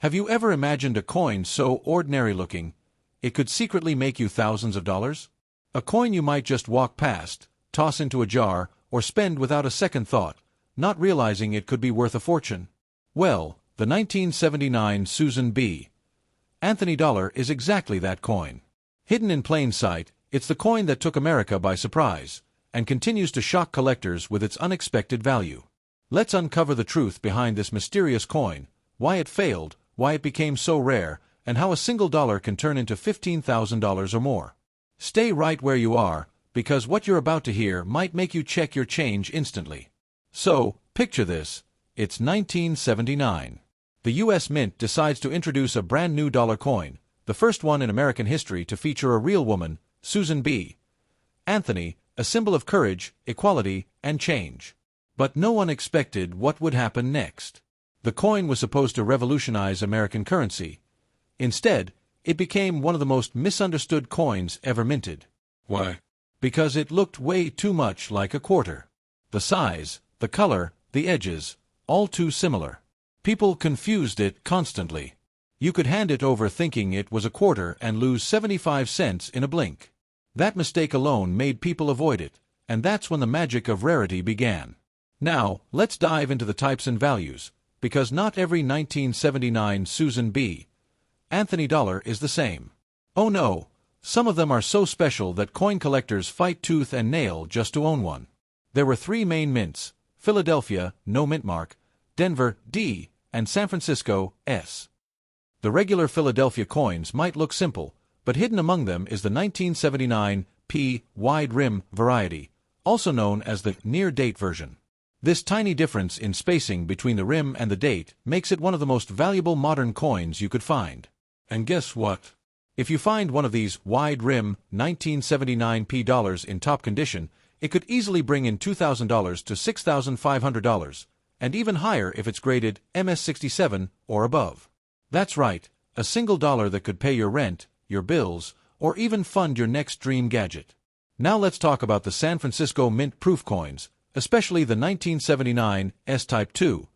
Have you ever imagined a coin so ordinary-looking, it could secretly make you thousands of dollars? A coin you might just walk past, toss into a jar, or spend without a second thought, not realizing it could be worth a fortune. Well, the 1979 Susan B. Anthony dollar is exactly that coin. Hidden in plain sight, it's the coin that took America by surprise, and continues to shock collectors with its unexpected value. Let's uncover the truth behind this mysterious coin, why it failed, why it became so rare, and how a single dollar can turn into $15,000 or more. Stay right where you are, because what you're about to hear might make you check your change instantly. So, picture this. It's 1979. The U.S. Mint decides to introduce a brand new dollar coin, the first one in American history to feature a real woman, Susan B. Anthony, a symbol of courage, equality, and change. But no one expected what would happen next. The coin was supposed to revolutionize American currency. Instead, it became one of the most misunderstood coins ever minted. Why? Because it looked way too much like a quarter. The size, the color, the edges, all too similar. People confused it constantly. You could hand it over thinking it was a quarter and lose 75 cents in a blink. That mistake alone made people avoid it, and that's when the magic of rarity began. Now, let's dive into the types and values, because not every 1979 Susan B. Anthony dollar is the same. Oh no, some of them are so special that coin collectors fight tooth and nail just to own one. There were three main mints: Philadelphia, no mint mark; Denver, D; and San Francisco, S. The regular Philadelphia coins might look simple, but hidden among them is the 1979 P wide rim variety, also known as the near-date version. This tiny difference in spacing between the rim and the date makes it one of the most valuable modern coins you could find. And guess what? If you find one of these wide-rim 1979 P dollars in top condition, it could easily bring in $2,000 to $6,500, and even higher if it's graded MS67 or above. That's right, a single dollar that could pay your rent, your bills, or even fund your next dream gadget. Now let's talk about the San Francisco Mint proof coins, especially the 1979 S-Type II,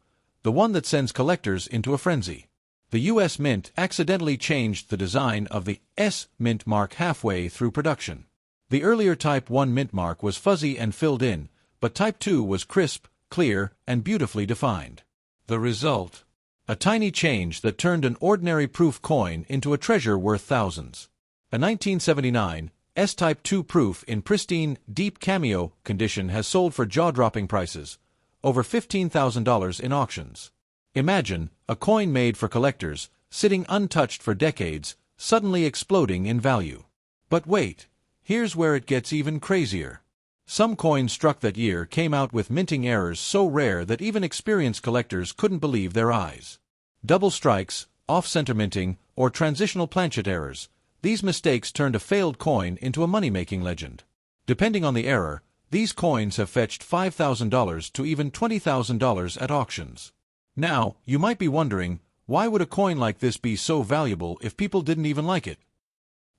the one that sends collectors into a frenzy. The U.S. Mint accidentally changed the design of the S mint mark halfway through production. The earlier Type I mint mark was fuzzy and filled in, but Type II was crisp, clear, and beautifully defined. The result? A tiny change that turned an ordinary proof coin into a treasure worth thousands. A 1979 S-Type II proof in pristine, deep cameo condition has sold for jaw-dropping prices, over $15,000 in auctions. Imagine, a coin made for collectors, sitting untouched for decades, suddenly exploding in value. But wait, here's where it gets even crazier. Some coins struck that year came out with minting errors so rare that even experienced collectors couldn't believe their eyes. Double strikes, off-center minting, or transitional planchet errors. These mistakes turned a failed coin into a money-making legend. Depending on the error, these coins have fetched $5,000 to even $20,000 at auctions. Now, you might be wondering, why would a coin like this be so valuable if people didn't even like it?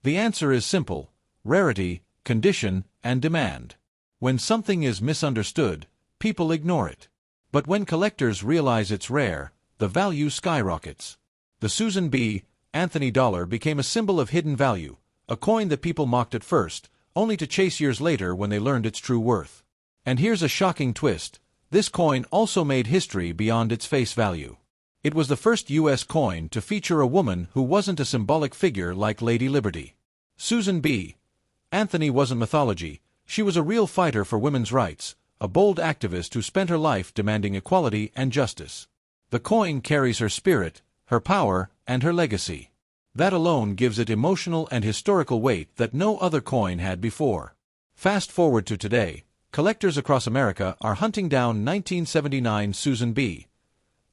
The answer is simple: rarity, condition, and demand. When something is misunderstood, people ignore it. But when collectors realize it's rare, the value skyrockets. The Susan B. Anthony dollar became a symbol of hidden value, a coin that people mocked at first, only to chase years later when they learned its true worth. And here's a shocking twist: this coin also made history beyond its face value. It was the first U.S. coin to feature a woman who wasn't a symbolic figure like Lady Liberty. Susan B. Anthony wasn't mythology. She was a real fighter for women's rights, a bold activist who spent her life demanding equality and justice. The coin carries her spirit, her power, and her legacy. That alone gives it emotional and historical weight that no other coin had before. Fast forward to today, collectors across America are hunting down 1979 Susan B.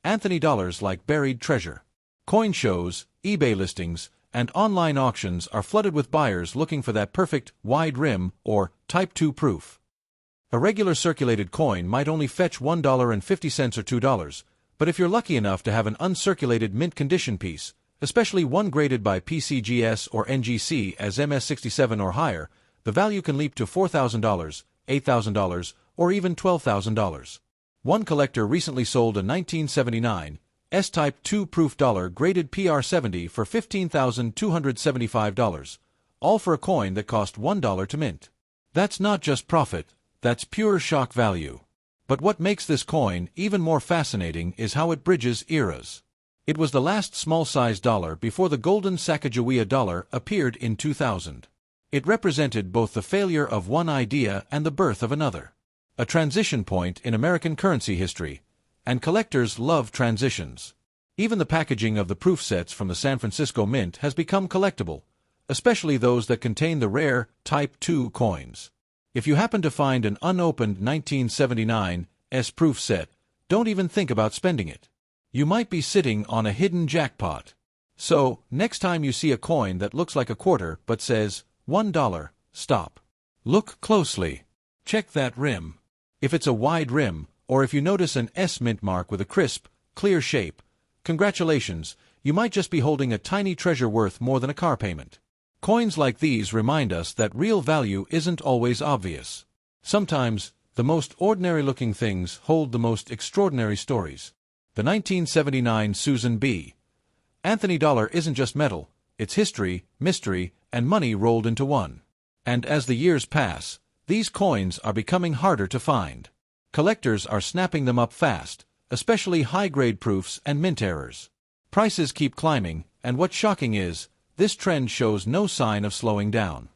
Anthony dollars like buried treasure. Coin shows, eBay listings, and online auctions are flooded with buyers looking for that perfect wide rim or Type II proof. A regular circulated coin might only fetch $1.50 or $2, but if you're lucky enough to have an uncirculated mint condition piece, especially one graded by PCGS or NGC as MS67 or higher, the value can leap to $4,000, $8,000, or even $12,000. One collector recently sold a 1979 S-Type 2 proof dollar graded PR70 for $15,275, all for a coin that cost $1 to mint. That's not just profit, that's pure shock value. But what makes this coin even more fascinating is how it bridges eras. It was the last small-size dollar before the golden Sacagawea dollar appeared in 2000. It represented both the failure of one idea and the birth of another. A transition point in American currency history, and collectors love transitions. Even the packaging of the proof sets from the San Francisco Mint has become collectible, especially those that contain the rare Type 2 coins. If you happen to find an unopened 1979 S-proof set, don't even think about spending it. You might be sitting on a hidden jackpot. So, next time you see a coin that looks like a quarter but says $1, stop. Look closely. Check that rim. If it's a wide rim, or if you notice an S mint mark with a crisp, clear shape, congratulations, you might just be holding a tiny treasure worth more than a car payment. Coins like these remind us that real value isn't always obvious. Sometimes, the most ordinary-looking things hold the most extraordinary stories. The 1979 Susan B. Anthony dollar isn't just metal, it's history, mystery, and money rolled into one. And as the years pass, these coins are becoming harder to find. Collectors are snapping them up fast, especially high-grade proofs and mint errors. Prices keep climbing, and what's shocking is, this trend shows no sign of slowing down.